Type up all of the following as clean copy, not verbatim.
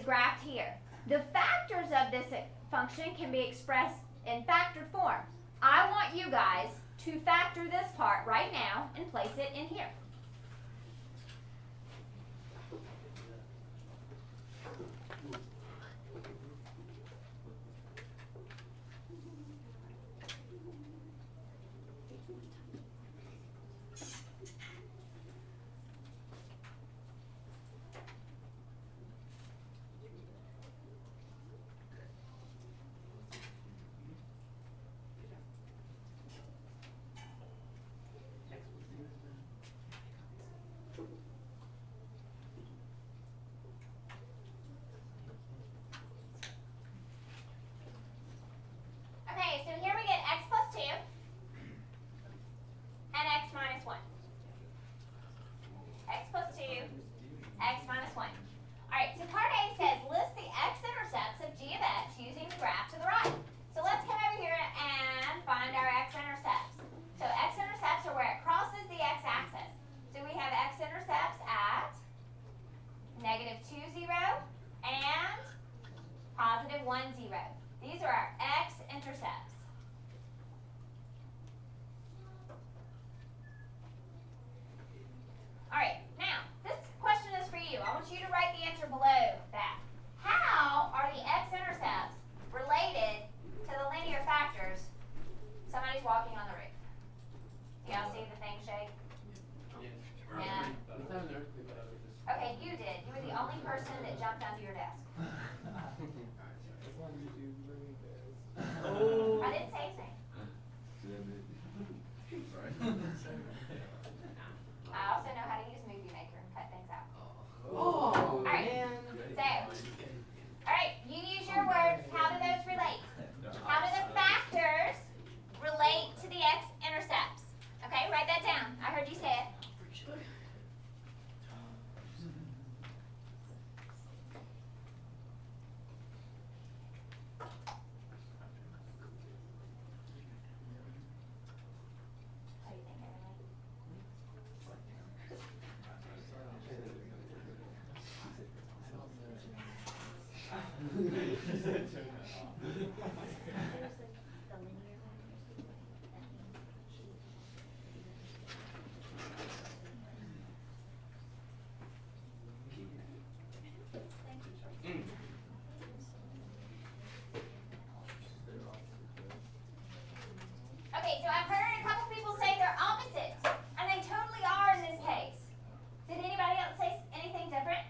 is graphed here. The factors of this function can be expressed in factored form. I want you guys to factor this part right now and place it in here. Okay, so here we get x plus 2 and x minus 1. X plus 2, x minus 1. Alright, so part A says list the x-intercepts of g of x using the graph to the right. So let's come over here and find our x-intercepts. So x-intercepts are where it crosses the x-axis. So we have x-intercepts at -2, 0 and +1, 0. These are our x-intercepts. Alright, now, this question is for you. I want you to write the answer below that. How are the x-intercepts related to the linear factors? Somebody's walking on the roof. Y'all see the thing shake? Yeah. Okay, you did. You were the only person that jumped onto your desk. I didn't say anything. I also know how to use Movie Maker and cut things out. Oh, Alright, so, alright, you use your words. How do those relate? How do the factors relate to the x-intercepts? Okay, write that down. I heard you say it. What do you think, Emily? Okay, so I've heard a couple people say they're opposites, and they totally are in this case. Did anybody else say anything different?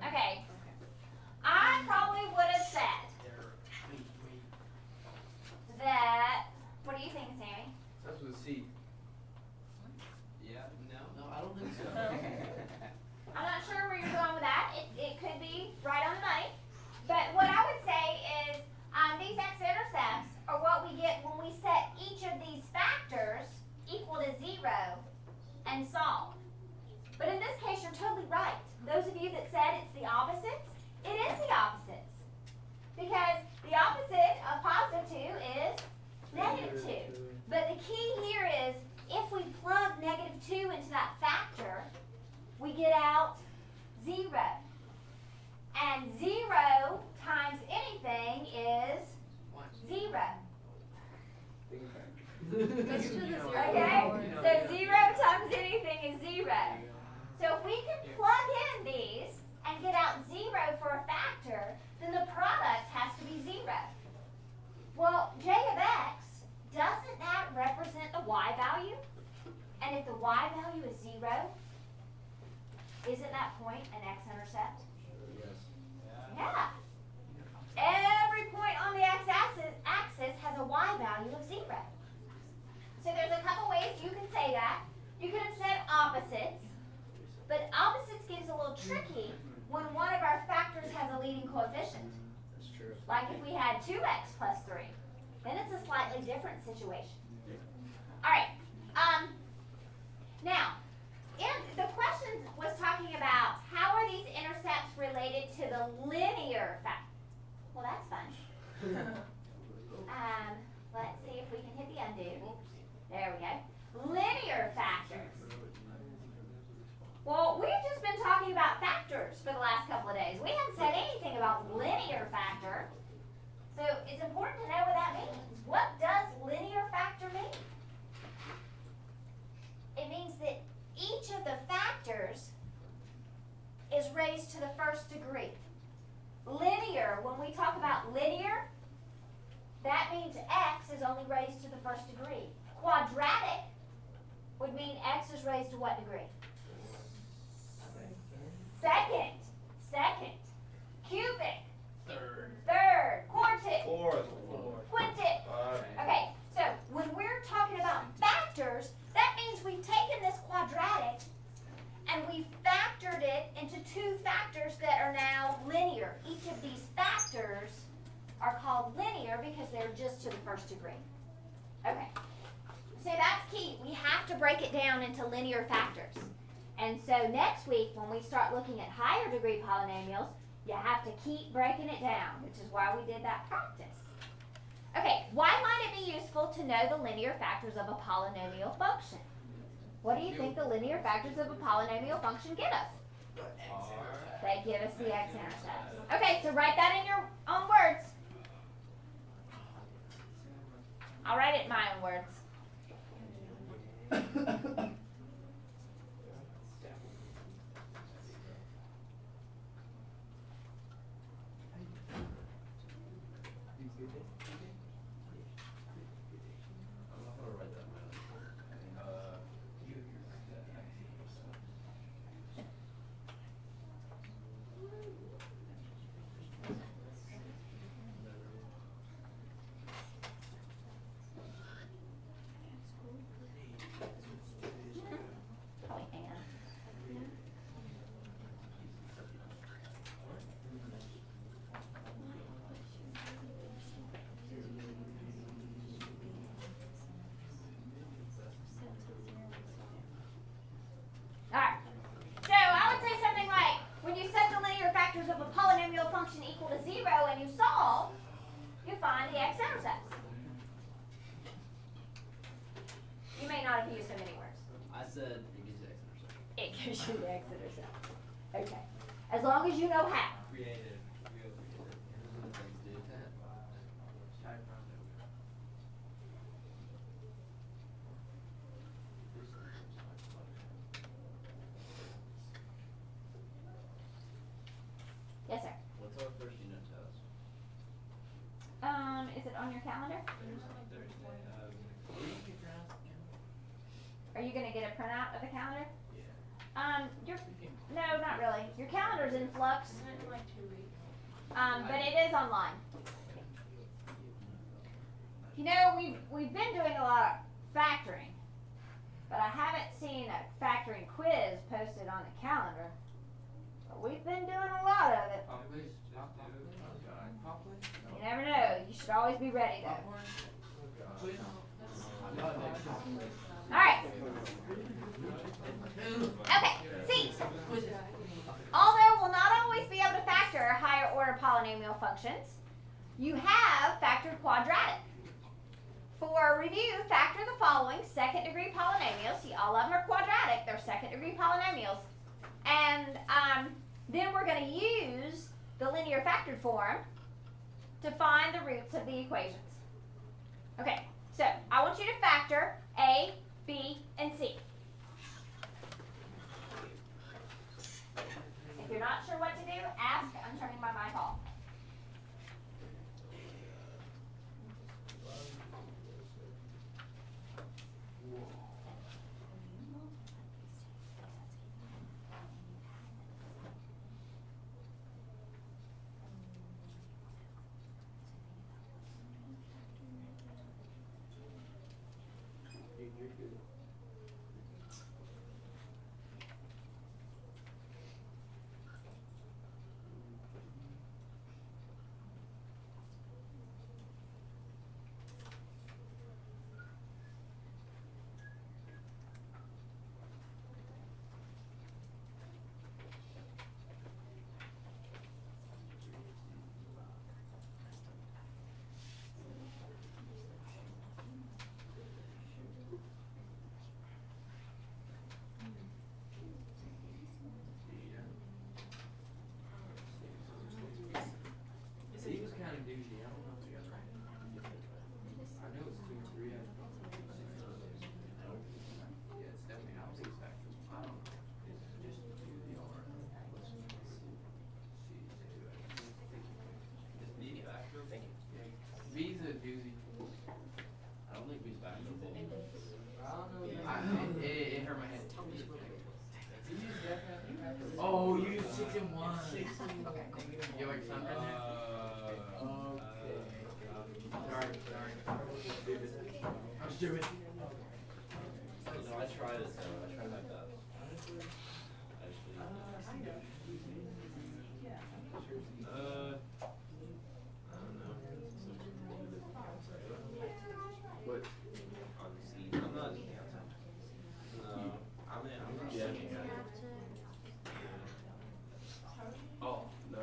Okay. I probably would have said that, what do you think, Sammy? That's with a C. Yeah, no, I don't think so. I'm not sure where you're going with that. It could be right on the money. But what I would say is these x-intercepts are what we get when we set each of these factors equal to 0 and solve. But in this case, you're totally right. Those of you that said it's the opposites, it is the opposites. Because the opposite of +2 is -2. But the key here is if we plug -2 into that factor, we get out 0. And 0 times anything is 0. Okay? So 0 times anything is 0. So if we can plug in these and get out 0 for a factor, then the product has to be 0. Well, j of x, doesn't that represent the y value? And if the y value is 0, isn't that point an x-intercept? Yeah. Every point on the x-axis has a y value of 0. So there's a couple ways you can say that. You could have said opposites, but opposites gets a little tricky when one of our factors has a leading coefficient. That's true. Like if we had 2x plus 3, then it's a slightly different situation. All right. Now, the question was talking about how are these intercepts related to the linear factor. Well, that's fun. Let's see if we can hit the undo. There we go. Linear factors. Well, is. We haven't said anything about linear factor. So it's important to know what that means. What does linear factor mean? It means that each of the factors is raised to the first degree. Linear, when we talk about linear, that means x is only raised to the first degree. Quadratic would mean x is raised to what degree? Second. Cubic. Third. Quartic. Fourth. Quintic. Okay, so when we're talking about factors, that means we've taken this quadratic and we've factored it into two factors that are now linear. Each of these factors are called linear because they're just to the first degree. Okay, so that's key. We have to break it down into linear factors. And so next week, when we start looking at higher degree polynomials, you have to keep breaking it down, which is why we did that practice. Okay, why might it be useful to know the linear factors of a polynomial function? What do you think the linear factors of a polynomial function give us? They give us the x-intercepts. Okay, so write that in your own words. I'll write it in my own words. Of a polynomial function equal to 0 and you solve, you find the x-intercepts. You may not have used so many words. I said it gives you x-intercept. It gives you the x-intercept. Okay. As long as you know how. Creative. Yes, sir. What's our first unit test? Is it on your calendar? Thursday. Are you going to get a printout of the calendar? Yeah. No, not really. Your calendar's in flux. In like 2 weeks. But it is online. You know, we've been doing a lot of factoring, but I haven't seen a factoring quiz posted on the calendar. But we've been doing a lot of it. You never know. You should always be ready, though. All right. Okay. See, although we'll not always be able to factor higher order polynomial functions, you have factored quadratic. For review, factor the following second degree polynomials. See, all of them are quadratic. They're second degree polynomials. And then we're going to use the linear factored form to find the roots of the equations. Okay, so I want you to factor A, B, and C. If you're not sure what to do, ask. I'm turning my mic off. 6 and 1. 6 and 1. You like something there? Okay. Sorry. I'm stupid. No, I tried it, so I tried my best. Actually. I don't know. What? On C. I'm not. No. I'm not. Yeah. Oh, no.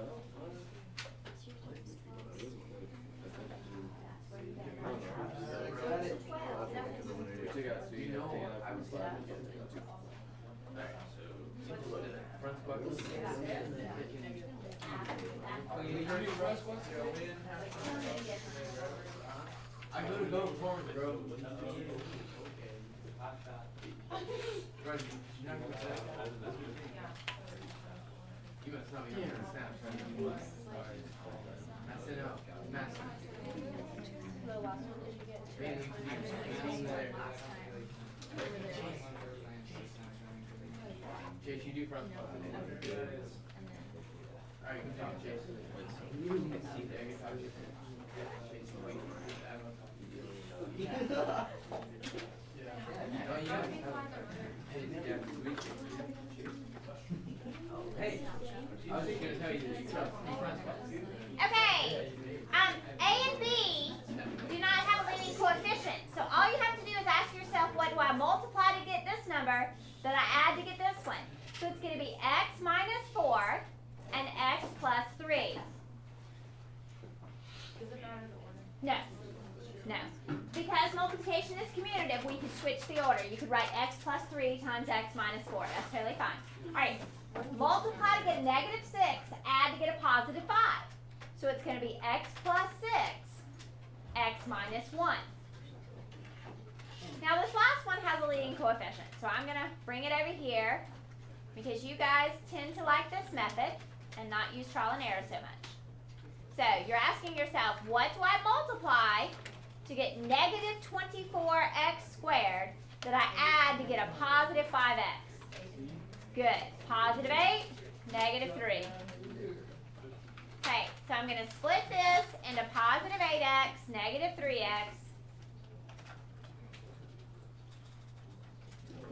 Front buckle. I go forward, bro. You must not be on the snap. I said no. Master. Chase, you do front spot. Alright, you can talk, Chase. You can see there. Chase, wait Hey, I was just gonna tell you this. You front spot. Okay. A and B do not have a leading coefficient. So all you have to do is ask yourself, what do I multiply to get this number that I add to get this one? So it's going to be x minus 4 and x plus 3. Does it matter the order? No. No. Because multiplication is commutative, we could switch the order. You could write x plus 3 times x minus 4. That's totally fine. All right. Multiply to get a negative 6, add to get a positive 5. So it's going to be x plus 6, x minus 1. Now this last one has a leading coefficient. So I'm going to bring it over here because you guys tend to like this method and not use trial and error so much. So you're asking yourself, what do I multiply to get negative 24x squared that I add to get a positive 5x? Good. Positive 8, negative 3. Okay, so I'm going to split this into positive 8x, negative 3x.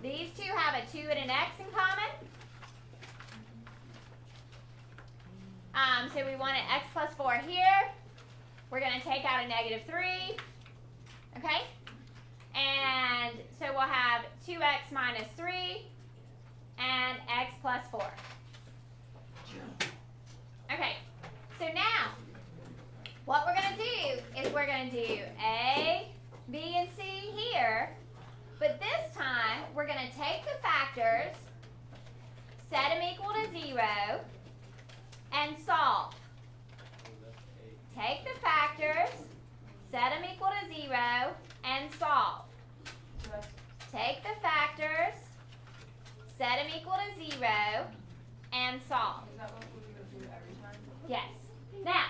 These two have a 2 and an x in common. So we want an x plus 4 here. We're going to take out a negative 3. Okay? And so we'll have 2x minus 3 and x plus 4. Okay. So now, what we're going to do is we're going to do A, B, and C here. But this time, we're going to take the factors, set them equal to 0, and solve. Take the factors, set them equal to 0, and solve. Take the factors, set them equal to 0, and solve. Is that what we're going to do every time? Yes. Now,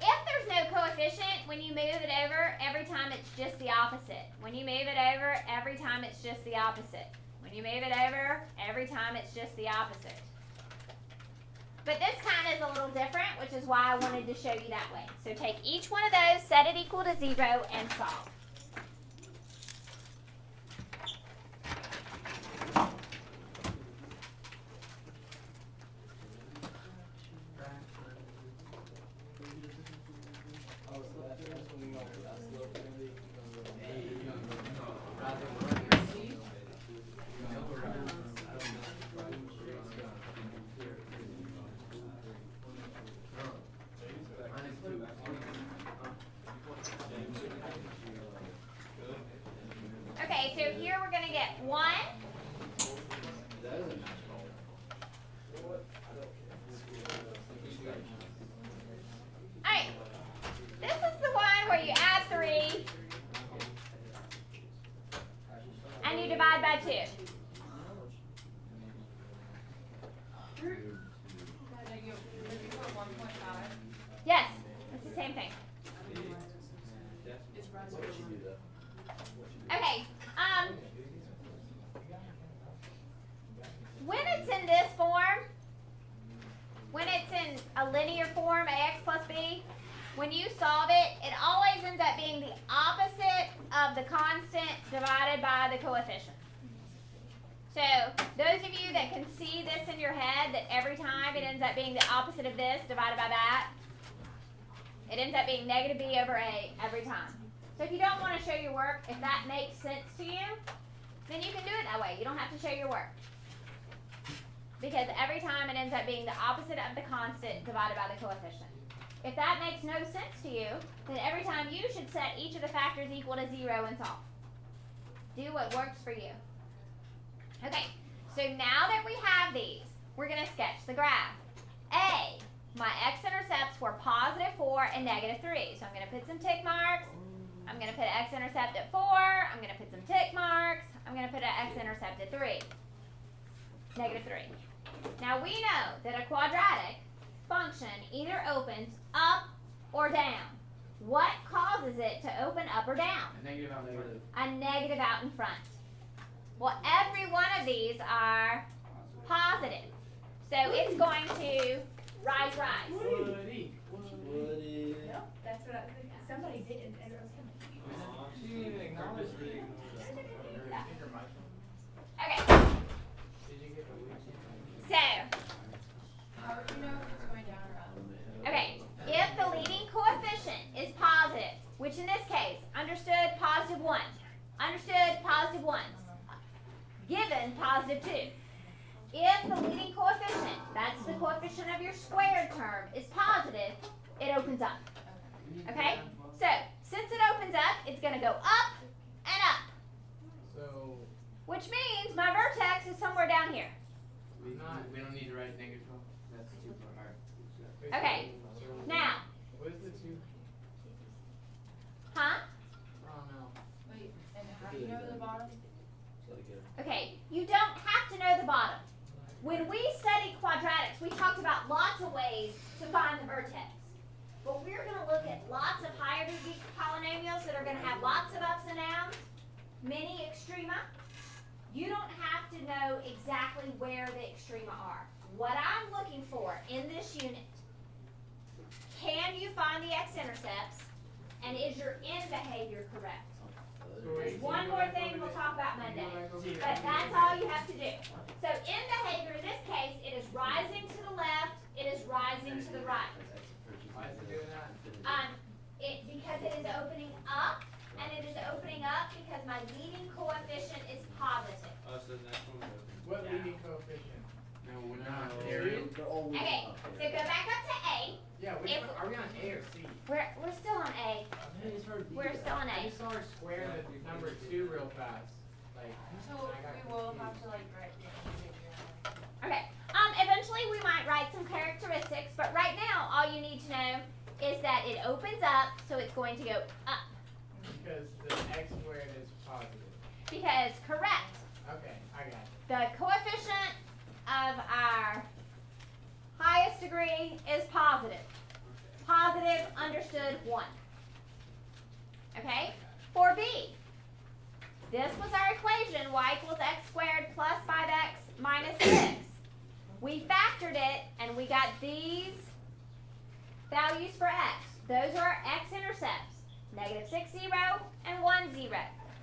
if there's no coefficient, when you move it over, every time it's just the opposite. When you move it over, every time it's just the opposite. When you move it over, every time it's just the opposite. But this kind is a little different, which is why I wanted to show you that way. So take each one of those, set it equal to 0, and solve. Okay, so here we're going to get 1. Alright, this is the one where you add 3 and you divide by 2. Yes, it's the same thing. Okay, when it's in this form, a linear form, ax plus b, when you solve it, it always ends up being the opposite of the constant divided by the coefficient. So those of you that can see this in your head, that every time it ends up being the opposite of this divided by that, it ends up being negative b over a every time. So if you don't want to show your work, if that makes sense to you, then you can do it that way. You don't have to show your work. Because every time it ends up being the opposite of the constant divided by the coefficient. If that makes no sense to you, then every time you should set each of the factors equal to 0 and solve. Do what works for you. Okay, so now that we have these, we're going to sketch the graph. A, my x-intercepts were positive 4 and negative 3. So I'm going to put some tick marks. I'm going to put an x-intercept at 4. I'm going to put some tick marks. I'm going to put an x-intercept at 3. Negative 3. Now we know that a quadratic function either opens up or down. What causes it to open up or down? A negative out in front. A negative out in front. Well, every one of these are positive. So it's going to rise. Woody. Woody. No, that's what somebody did. And it was him. She didn't even acknowledge it. Okay, Did you get the week? so, How would you know if it's going down or up? okay, if the leading coefficient is positive, which in this case, understood positive 1, understood positive 1, given positive 2. If the leading coefficient, that's the coefficient of your squared term, is positive, it opens up. Okay? So, since it opens up, it's going to go up and up, So which means my vertex is somewhere down here. we don't need to write negative 12. That's too far. Okay. Now, What is the 2? huh? Oh no. Wait, and how do you know the bottom? Okay, you don't have to know the bottom. When we studied quadratics, we talked about lots of ways to find the vertex. But we're going to look at lots of higher degree polynomials that are going to have lots of ups and downs, many extrema. You don't have to know exactly where the extrema are. What I'm looking for in this unit, can you find the x-intercepts, and is your end behavior correct? There's one more thing we'll talk about Monday, but that's all you have to do. So end behavior, in this case, it is rising to the left, it is rising to the right. Why is it doing that? Because it is opening up, and it is opening up because my leading coefficient is positive. Oh, so the next one. What leading coefficient? No, we're not. No. Period? Okay, so go back up to A. Yeah, which If- one? Are we on A or C? We're still on A. We're still on I A. just saw her square the number 2 real fast. Like, So we will have to like write the behavior. Okay. Eventually we might write some characteristics, but right now all you need to know is that it opens up, so it's going to go up. because the x squared is positive. Because correct, Okay, I got it. the coefficient of our highest degree is positive. Positive, understood, 1. Okay? For B, this was our equation, y equals x squared plus 5x minus 6. We factored it, and we got these values for x. Those are our x-intercepts, negative 6, 0, and 1, 0.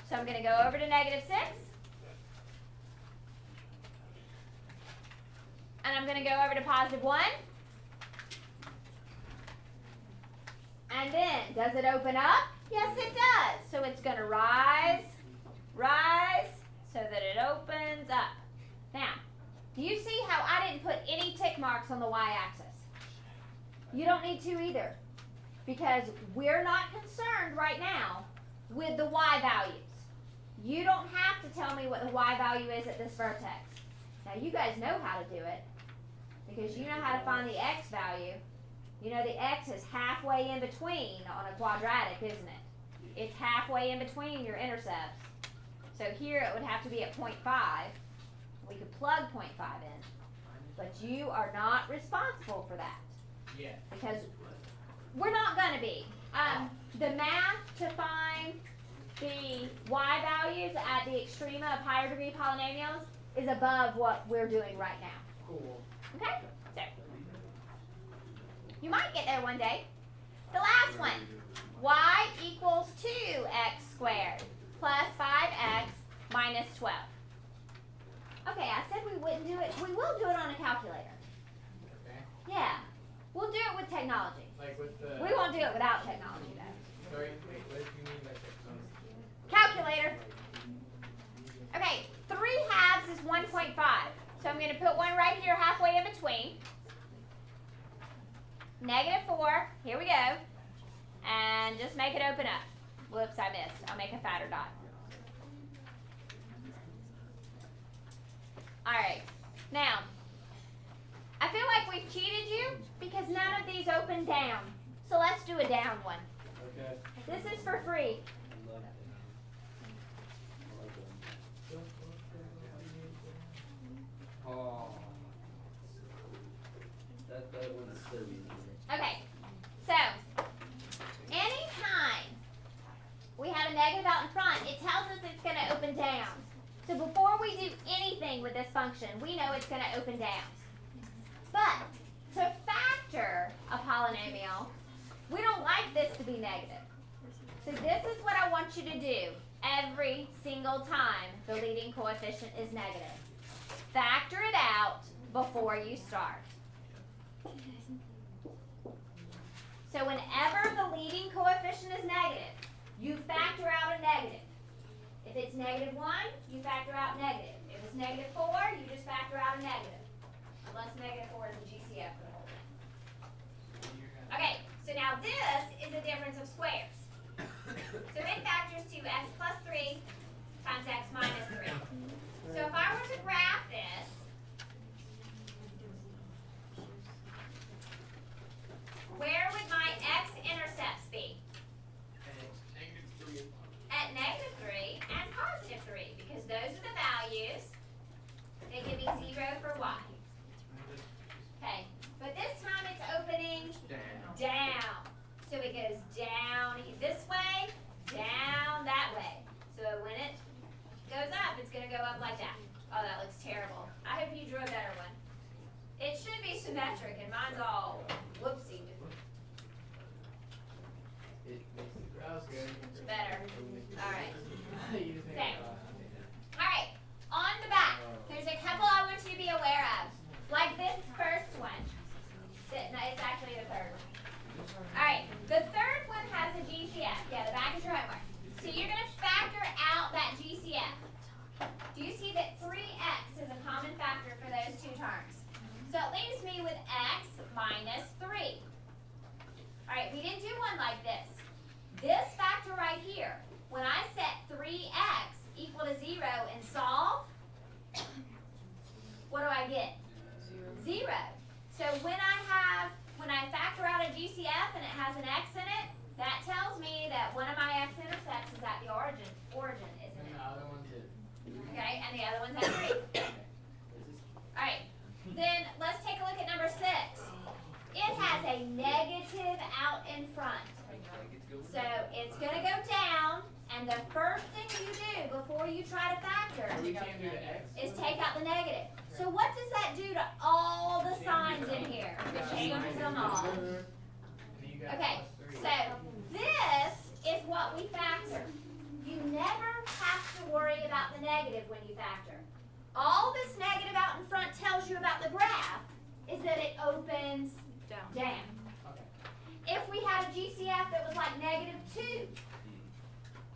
So I'm going to go over to negative 6. And I'm going to go over to positive 1. And then, does it open up? Yes, it does. So it's going to rise, so that it opens up. Now, do you see how I didn't put any tick marks on the y-axis? You don't need to either, because we're not concerned right now with the y values. You don't have to tell me what the y value is at this vertex. Now, you guys know how to do it, because you know how to find the x value. You know the x is halfway in between on a quadratic, isn't it? It's halfway in between your intercepts. So here it would have to be at 0.5. We could plug 0.5 in. But you are not responsible for that, Yeah. because we're not going to be. The math to find the y values at the extrema of higher degree polynomials is above what we're doing right now. Cool. Okay? So, You might get there one day. The last one. Y equals 2x squared plus 5x minus 12. Okay, I said we wouldn't do it. We will do it on a calculator. Okay. Yeah. We'll do it with technology. Like with the. We won't do it without technology, though. Sorry, wait, what do you mean by technology? Calculator. Okay, 3 halves is 1.5. So I'm going to put one right here halfway in between. -4. Here we go. And just make it open up. Whoops, I missed. I'll make a fatter dot. Alright. Now, I feel like we've cheated you because none of these open down. So let's do a down one. Okay. This is for free. Oh. That one is so easy. Okay, so anytime we have a negative out in front, it tells us it's going to open down. So before we do anything with this function, we know it's going to open down. But to factor a polynomial, we don't like this to be negative. So this is what I want you to do every single time the leading coefficient is negative. Factor it out before you start. So whenever the leading coefficient is negative, you factor out a negative. If it's -1, you factor out negative. If it's -4, you just factor out a negative. Unless -4 is a GCF for the whole thing. Okay, so now this is a difference of squares. So it factors to x plus 3 times x minus 3. So if I were to graph this, where would my x-intercepts be? At -3 and +3, because those are the values that give me 0 for y. Okay, but this time it's opening down. So it goes down this way, down that way. So when it goes up, it's going to go up like that. Oh, that looks terrible. I hope you drew a better one. It should be symmetric, and mine's all whoopsie. That was good. Better. All right. You just made Okay. it, All right. On the back, there's a couple I want you to be aware of. Like this first one. No, it's actually the third one. All right. The third one has a GCF. Yeah, the back is your homework. So you're going to factor out that GCF. Do you see that 3x is a common factor for those two terms? So it leaves me with x minus 3. All right, we didn't do one like this. This factor right here, when I set 3x equal to 0 and solve, what do I get? 0. So when I factor out a GCF and it has an x in it, that tells me that one of my x-intercepts is at the origin, isn't And it? the other one's it. Okay, and the other one's at 3. All right, then let's take a look at number 6. It has a negative out in front. So it's going to go down, and the first thing you do before you try to factor We can't do the x. is take out the negative. So what does that do to all the signs in here? It changes them all. And then you got Okay, +3. so this is what we factor. You never have to worry about the negative when you factor. All this negative out in front tells you about the graph is that it opens down. Okay. If we had a GCF that was like -2,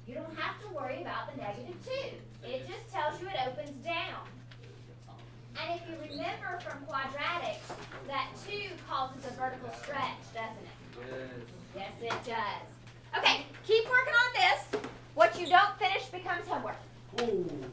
you don't have to worry about the -2. It just tells you it opens down. And if you remember from quadratics, that 2 causes a vertical stretch, doesn't it? Yes, it does. Okay, keep working on this. What you don't finish becomes homework. Ooh.